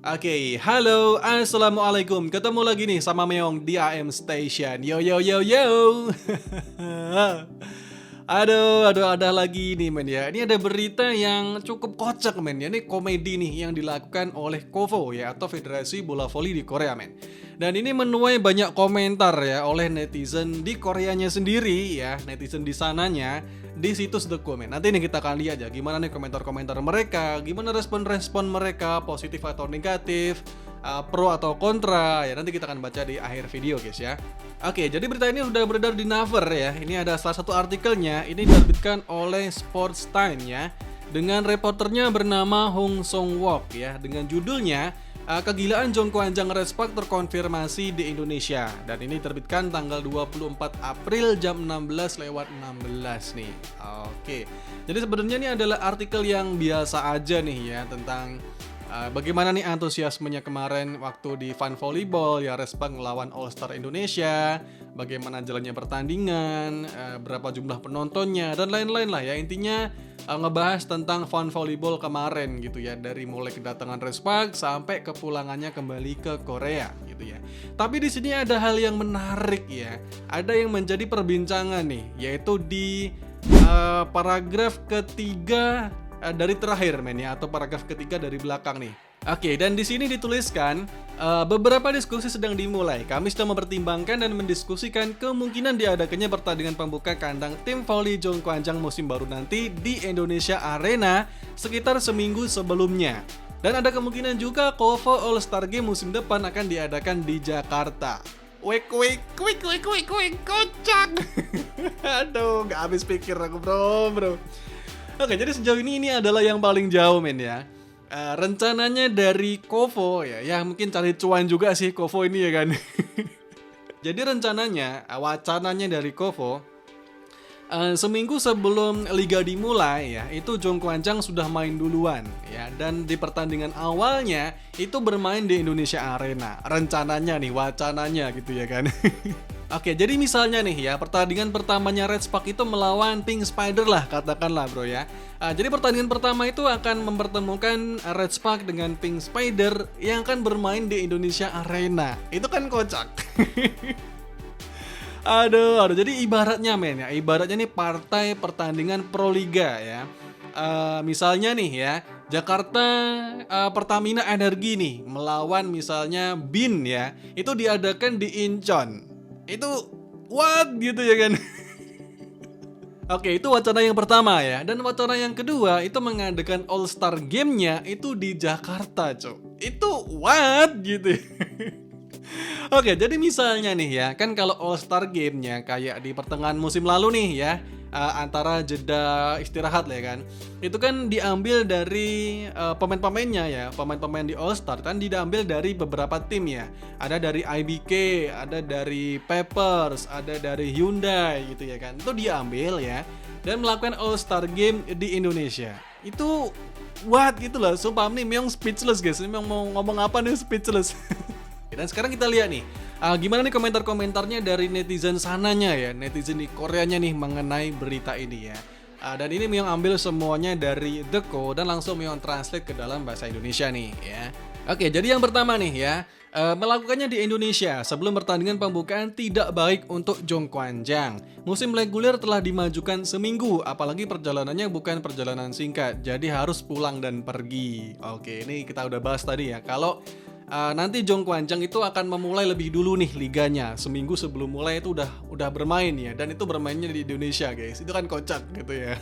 Oke, halo, assalamualaikum. Ketemu lagi nih sama Meong di AM Station. Yo yo yo yo. Aduh, ada lagi nih men ya. Ini ada berita yang cukup kocak men ya. Ini komedi nih yang dilakukan oleh KOVO ya, atau Federasi Bola Voli di Korea men. Dan ini menuai banyak komentar ya oleh netizen di Koreanya sendiri ya, netizen di sananya di situs The Comment. Nanti nih kita akan lihat ya gimana nih komentar-komentar mereka, gimana respon-respon mereka, positif atau negatif, pro atau kontra ya. Nanti kita akan baca di akhir video guys ya. Oke, jadi berita ini sudah beredar di Naver ya. Ini ada salah satu artikelnya, ini diterbitkan oleh Sports Time ya, dengan reporternya bernama Hong Song Wook ya, dengan judulnya kegilaan Jong Kwan-jang Red Spark terkonfirmasi di Indonesia. Dan ini terbitkan tanggal 24 April jam 16:16 nih. Oke, jadi sebenarnya ini adalah artikel yang biasa aja nih ya, tentang bagaimana nih antusiasmenya kemarin waktu di Fun Volleyball ya, Red Spark melawan All Star Indonesia, bagaimana jalannya pertandingan, berapa jumlah penontonnya, dan lain-lain lah ya. Intinya ngebahas tentang Fun Volleyball kemarin gitu ya, dari mulai kedatangan Red Spark sampai kepulangannya kembali ke Korea gitu ya. Tapi di sini ada hal yang menarik ya, ada yang menjadi perbincangan nih, yaitu di paragraf ketiga dari terakhir men ya, atau paragraf ketiga dari belakang nih. Oke, dan di sini dituliskan beberapa diskusi sedang dimulai. Kami sedang mempertimbangkan dan mendiskusikan kemungkinan diadakannya pertandingan pembuka kandang tim voli Jong Kwan-jang musim baru nanti di Indonesia Arena sekitar seminggu sebelumnya. Dan ada kemungkinan juga KOVO All Star Game musim depan akan diadakan di Jakarta. Wik, kocak. Aduh, gak habis pikir aku bro. Oke, jadi sejauh ini adalah yang paling jauh men ya. Rencananya dari KOVO ya mungkin cari cuan juga sih KOVO ini ya kan. Jadi rencananya, wacananya dari KOVO, seminggu sebelum liga dimulai ya, itu Jong Kwan-jang sudah main duluan ya, dan di pertandingan awalnya itu bermain di Indonesia Arena. Rencananya nih, wacananya gitu ya kan. Oke, jadi misalnya nih ya, pertandingan pertamanya Red Spark itu melawan Pink Spider lah, katakanlah bro ya. Jadi pertandingan pertama itu akan mempertemukan Red Spark dengan Pink Spider yang akan bermain di Indonesia Arena. Itu kan kocak. Aduh, jadi ibaratnya men ya, ibaratnya nih partai pertandingan Proliga ya. Misalnya nih ya, Jakarta Pertamina Energi nih melawan misalnya BIN ya, itu diadakan di Incheon. Itu what gitu ya kan. Oke, itu wacana yang pertama ya. Dan wacana yang kedua itu mengadakan All Star Game-nya itu di Jakarta, cok. Itu what gitu. Oke, jadi misalnya nih ya, kan kalau All Star Game-nya kayak di pertengahan musim lalu nih ya, antara jeda istirahat lah ya kan, itu kan diambil dari pemain-pemainnya ya, pemain-pemain di All Star kan diambil dari beberapa tim ya, ada dari IBK, ada dari Peppers, ada dari Hyundai gitu ya kan, itu diambil ya dan melakukan All Star Game di Indonesia. Itu what gitu loh, sumpah nih memang speechless guys, memang mau ngomong apa nih speechless. Dan sekarang kita lihat nih, gimana nih komentar-komentarnya dari netizen sananya ya, netizen di Koreanya nih mengenai berita ini ya. Dan ini Myung ambil semuanya dari The Co dan langsung Myung translate ke dalam bahasa Indonesia nih ya. Oke, jadi yang pertama nih ya, melakukannya di Indonesia sebelum pertandingan pembukaan tidak baik untuk Jong Kwan-jang. Musim reguler telah dimajukan seminggu, apalagi perjalanannya bukan perjalanan singkat, jadi harus pulang dan pergi. Oke, ini kita udah bahas tadi ya, kalau nanti Jong Kwan-jang itu akan memulai lebih dulu nih liganya, seminggu sebelum mulai itu udah bermain ya, dan itu bermainnya di Indonesia guys, itu kan kocak gitu ya.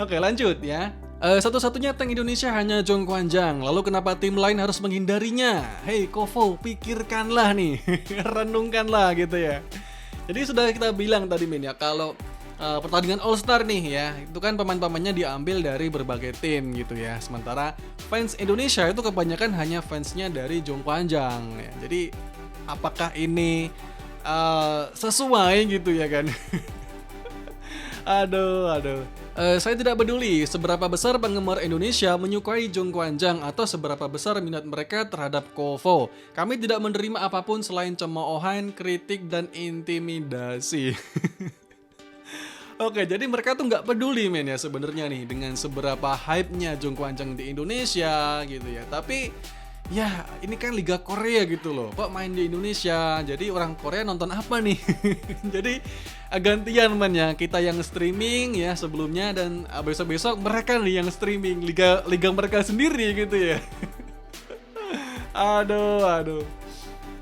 Oke, lanjut ya. Satu-satunya tank Indonesia hanya Jong Kwan-jang, lalu kenapa tim lain harus menghindarinya? Hei KOVO, pikirkanlah nih, renungkanlah gitu ya. Jadi sudah kita bilang tadi men ya, kalau pertandingan All Star nih ya, itu kan pemain-pemainnya diambil dari berbagai tim gitu ya. Sementara fans Indonesia itu kebanyakan hanya fansnya dari Jong Kwan-jang ya. Jadi apakah ini sesuai gitu ya kan? Aduh. Saya tidak peduli seberapa besar penggemar Indonesia menyukai Jong Kwan-jang atau seberapa besar minat mereka terhadap KOVO. Kami tidak menerima apapun selain cemoohan, kritik, dan intimidasi. Oke, jadi mereka tuh nggak peduli men ya sebenarnya nih dengan seberapa hype-nya Jong Kwan-jang di Indonesia gitu ya. Tapi ya ini kan Liga Korea gitu loh, kok main di Indonesia, jadi orang Korea nonton apa nih? Jadi gantian men ya, kita yang streaming ya sebelumnya, dan besok-besok mereka nih yang streaming liga liga mereka sendiri gitu ya. Aduh, aduh.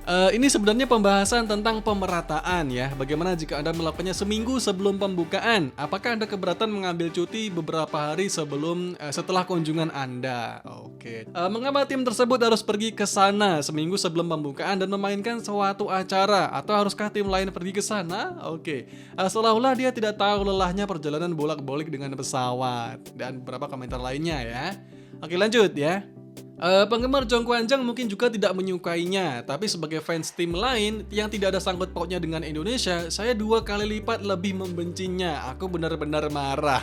Ini sebenarnya pembahasan tentang pemerataan ya. Bagaimana jika Anda melakukannya seminggu sebelum pembukaan? Apakah Anda keberatan mengambil cuti beberapa hari setelah kunjungan Anda? Oke. Mengapa tim tersebut harus pergi ke sana seminggu sebelum pembukaan dan memainkan suatu acara? Atau haruskah tim lain pergi ke sana? Oke. Seolah-olah dia tidak tahu lelahnya perjalanan bolak-balik dengan pesawat dan beberapa komentar lainnya ya. Oke, lanjut ya. Penggemar Jong Kwanjang mungkin juga tidak menyukainya, tapi sebagai fans tim lain yang tidak ada sangkut pautnya dengan Indonesia, saya 2 kali lipat lebih membencinya. Aku benar-benar marah.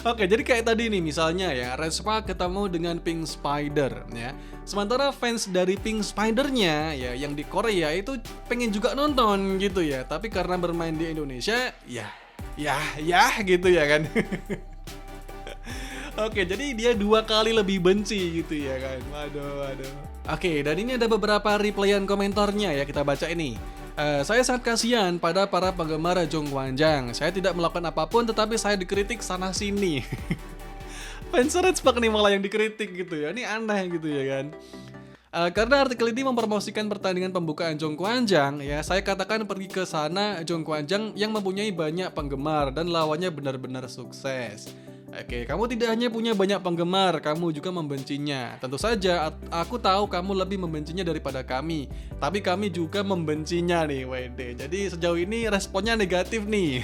Oke, jadi kayak tadi nih misalnya ya, Respa ketemu dengan Pink Spider ya. Sementara fans dari Pink Spider-nya ya yang di Korea itu pengen juga nonton gitu ya, tapi karena bermain di Indonesia, ya gitu ya kan. Oke, jadi dia 2 kali lebih benci gitu ya kan. Waduh. Oke, dan ini ada beberapa replyan komentarnya ya, kita baca ini. Saya sangat kasihan pada para penggemar Jong Kwanjang. Saya tidak melakukan apapun tetapi saya dikritik sana sini. Fans Red Spark nih malah yang dikritik gitu ya. Ini aneh gitu ya kan. Karena artikel ini mempromosikan pertandingan pembukaan Jong Kwanjang ya, saya katakan pergi ke sana Jong Kwanjang yang mempunyai banyak penggemar dan lawannya benar-benar sukses. Oke, kamu tidak hanya punya banyak penggemar, kamu juga membencinya. Tentu saja, aku tahu kamu lebih membencinya daripada kami. Tapi kami juga membencinya nih, WD. Jadi sejauh ini responnya negatif nih.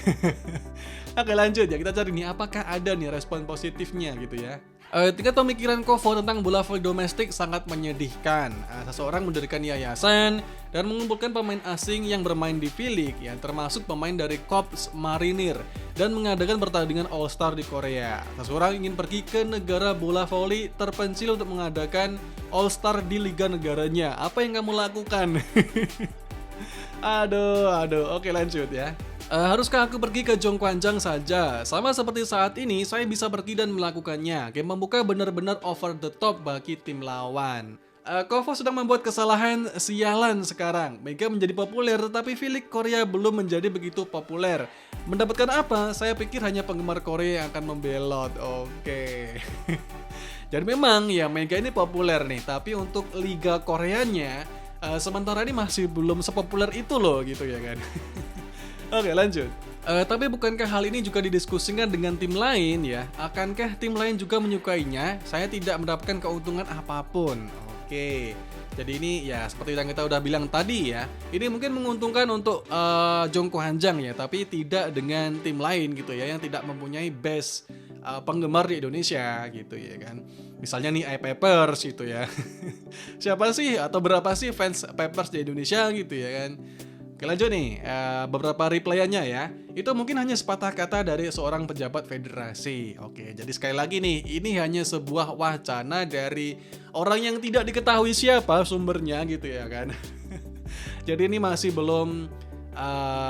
Oke, lanjut ya, kita cari nih apakah ada nih respon positifnya gitu ya. Tingkat pemikiran Kovo tentang bola voli domestik sangat menyedihkan. Seseorang mendirikan yayasan dan mengumpulkan pemain asing yang bermain di V-League, ya, termasuk pemain dari Korps Marinir, dan mengadakan pertandingan All-Star di Korea. Seseorang ingin pergi ke negara bola voli terpencil untuk mengadakan All-Star di liga negaranya. Apa yang kamu lakukan? Aduh. Oke, lanjut ya. Haruskah aku pergi ke Jong Kwanjang saja? Sama seperti saat ini, saya bisa pergi dan melakukannya. Game membuka benar-benar over the top bagi tim lawan. Kovo sedang membuat kesalahan sialan sekarang. Mega menjadi populer, tetapi V-League Korea belum menjadi begitu populer. Mendapatkan apa? Saya pikir hanya penggemar Korea yang akan membelot. Oke. Jadi memang ya Mega ini populer nih, tapi untuk liga Koreanya sementara ini masih belum sepopuler itu loh gitu ya kan. Oke, lanjut. Tapi bukankah hal ini juga didiskusikan dengan tim lain ya? Akankah tim lain juga menyukainya? Saya tidak mendapatkan keuntungan apapun. Oke. Jadi ini ya seperti yang kita udah bilang tadi ya. Ini mungkin menguntungkan untuk Jong Kwanjang ya, tapi tidak dengan tim lain gitu ya yang tidak mempunyai base penggemar di Indonesia gitu ya kan. Misalnya nih iPapers gitu ya. Siapa sih atau berapa sih fans Papers di Indonesia gitu ya kan? Oke, lanjut nih, beberapa replyannya ya. Itu mungkin hanya sepatah kata dari seorang pejabat federasi. Oke, jadi sekali lagi nih, ini hanya sebuah wacana dari orang yang tidak diketahui siapa sumbernya gitu ya kan. Jadi ini masih belum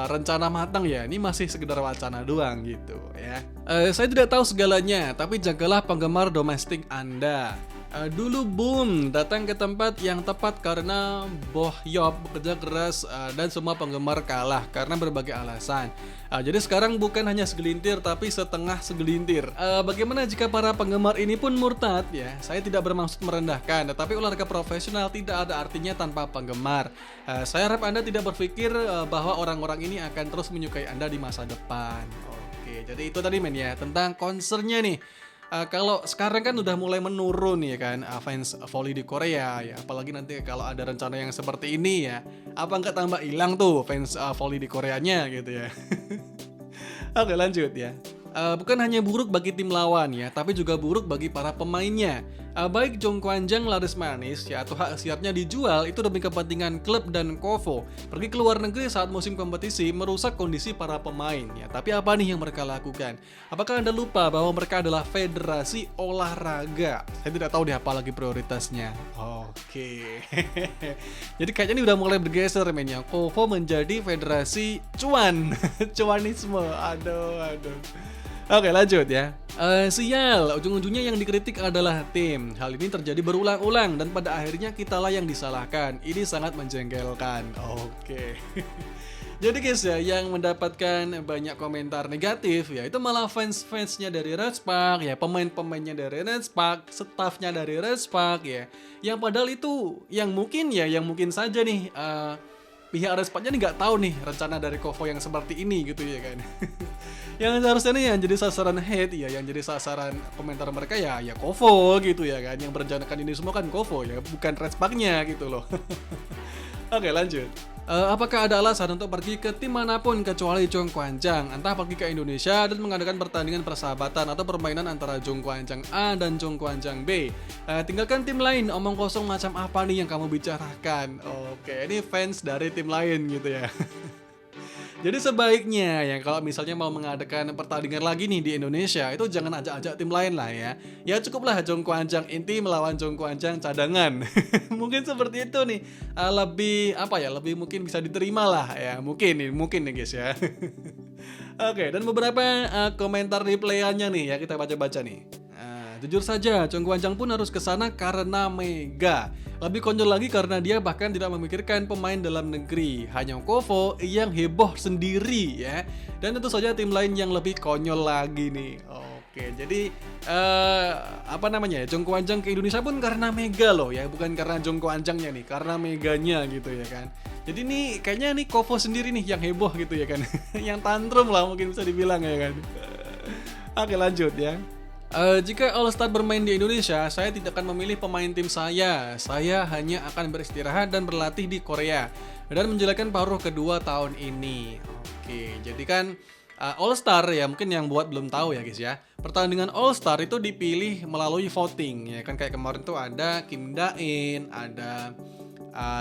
rencana matang ya, ini masih sekedar wacana doang gitu ya. Saya tidak tahu segalanya, tapi jagalah penggemar domestik Anda. Dulu boom datang ke tempat yang tepat karena Boh Yop bekerja keras dan semua penggemar kalah karena berbagai alasan. Jadi sekarang bukan hanya segelintir tapi setengah segelintir. Bagaimana jika para penggemar ini pun murtad ya? Saya tidak bermaksud merendahkan, tetapi olahraga profesional tidak ada artinya tanpa penggemar. Saya harap Anda tidak berpikir bahwa orang-orang ini akan terus menyukai Anda di masa depan. Oke, jadi itu tadi men ya tentang concernnya nih. Kalau sekarang kan udah mulai menurun ya kan fans volley di Korea ya, apalagi nanti kalau ada rencana yang seperti ini ya, apa nggak tambah hilang tuh fans volley di Koreanya gitu ya. Oke, lanjut ya. Bukan hanya buruk bagi tim lawan ya, tapi juga buruk bagi para pemainnya. Baik Jong Kwanjang laris manis ya atau hak siarnya dijual itu demi kepentingan klub dan Kovo. Pergi ke luar negeri saat musim kompetisi merusak kondisi para pemain ya. Tapi apa nih yang mereka lakukan? Apakah Anda lupa bahwa mereka adalah federasi olahraga? Saya tidak tahu deh apa lagi prioritasnya. Oke. Jadi kayaknya ini udah mulai bergeser men ya. Kovo menjadi federasi cuan. Cuanisme. Aduh. Oke, lanjut ya. Sial, ujung-ujungnya yang dikritik adalah tim. Hal ini terjadi berulang-ulang dan pada akhirnya kitalah yang disalahkan. Ini sangat menjengkelkan. Oke. Jadi guys ya, yang mendapatkan banyak komentar negatif ya itu malah fans-fansnya dari Red Spark ya, pemain-pemainnya dari Red Spark, staffnya dari Red Spark ya. Yang padahal itu yang mungkin saja nih pihak Red Sparknya nih nggak tahu nih rencana dari Kovo yang seperti ini gitu ya kan. Yang seharusnya nih yang jadi sasaran hate ya, yang jadi sasaran komentar mereka ya Kovo gitu ya kan. Yang merencanakan ini semua kan Kovo ya, bukan Red Sparknya gitu loh. Oke, lanjut. Apakah ada alasan untuk pergi ke tim manapun kecuali Zhongguancang? Entah pergi ke Indonesia dan mengadakan pertandingan persahabatan atau permainan antara Zhongguancang A dan Zhongguancang B. Tinggalkan tim lain, omong kosong macam apa nih yang kamu bicarakan? Oke, ini fans dari tim lain gitu ya. Jadi sebaiknya ya kalau misalnya mau mengadakan pertandingan lagi nih di Indonesia itu jangan ajak-ajak tim lain lah ya. Ya cukuplah Zhongguancang inti melawan Zhongguancang cadangan. Mungkin seperti itu nih. Lebih apa ya? Lebih mungkin bisa diterima lah ya. Mungkin nih guys ya. Oke, dan beberapa komentar replayannya nih ya kita baca-baca nih. Jujur saja, Zhongguancang pun harus ke sana karena Mega. Lebih konyol lagi karena dia bahkan tidak memikirkan pemain dalam negeri. Hanya Kovo yang heboh sendiri ya. Dan tentu saja tim lain yang lebih konyol lagi nih. Oke, jadi apa namanya ya? Zhongguancang ke Indonesia pun karena Mega loh ya, bukan karena Zhongguancangnya nih, karena Meganya gitu ya kan. Jadi nih kayaknya nih Kovo sendiri nih yang heboh gitu ya kan. Yang tantrum lah mungkin bisa dibilang ya kan. Oke, lanjut ya. Jika All Star bermain di Indonesia, saya tidak akan memilih pemain tim saya. Saya hanya akan beristirahat dan berlatih di Korea dan menjalankan paruh kedua tahun ini. Oke, jadi kan All Star ya mungkin yang buat belum tahu ya guys ya. Pertandingan All Star itu dipilih melalui voting ya kan kayak kemarin tuh ada Kim Da-in, ada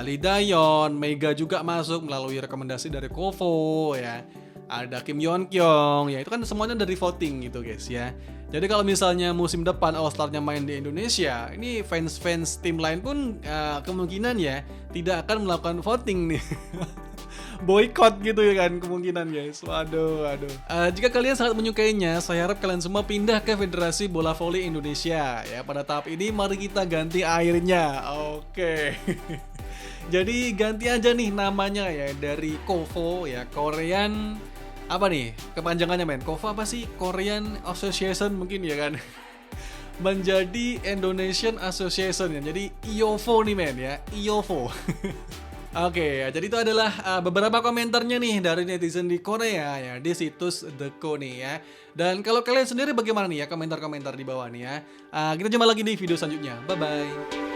Lee Da-yeon, Mega juga masuk melalui rekomendasi dari Kovo ya. Ada Kim Yeon Kyung, ya itu kan semuanya dari voting gitu guys ya. Jadi kalau misalnya musim depan All Star-nya main di Indonesia, ini fans-fans tim lain pun kemungkinan ya tidak akan melakukan voting nih. Boykot gitu ya kan kemungkinan guys. Waduh. Jika kalian sangat menyukainya, saya harap kalian semua pindah ke Federasi Bola Voli Indonesia. Ya pada tahap ini mari kita ganti airnya. Oke. Jadi ganti aja nih namanya ya dari Kovo ya, Korean apa nih kepanjangannya men? Kovo apa sih? Korean Association mungkin ya kan? Menjadi Indonesian Association ya. Jadi IOVO nih men ya, IOVO. Oke, jadi itu adalah beberapa komentarnya nih dari netizen di Korea ya di situs The Ko nih ya. Dan kalau kalian sendiri bagaimana nih ya komentar-komentar di bawah nih ya. Kita jumpa lagi di video selanjutnya. Bye bye.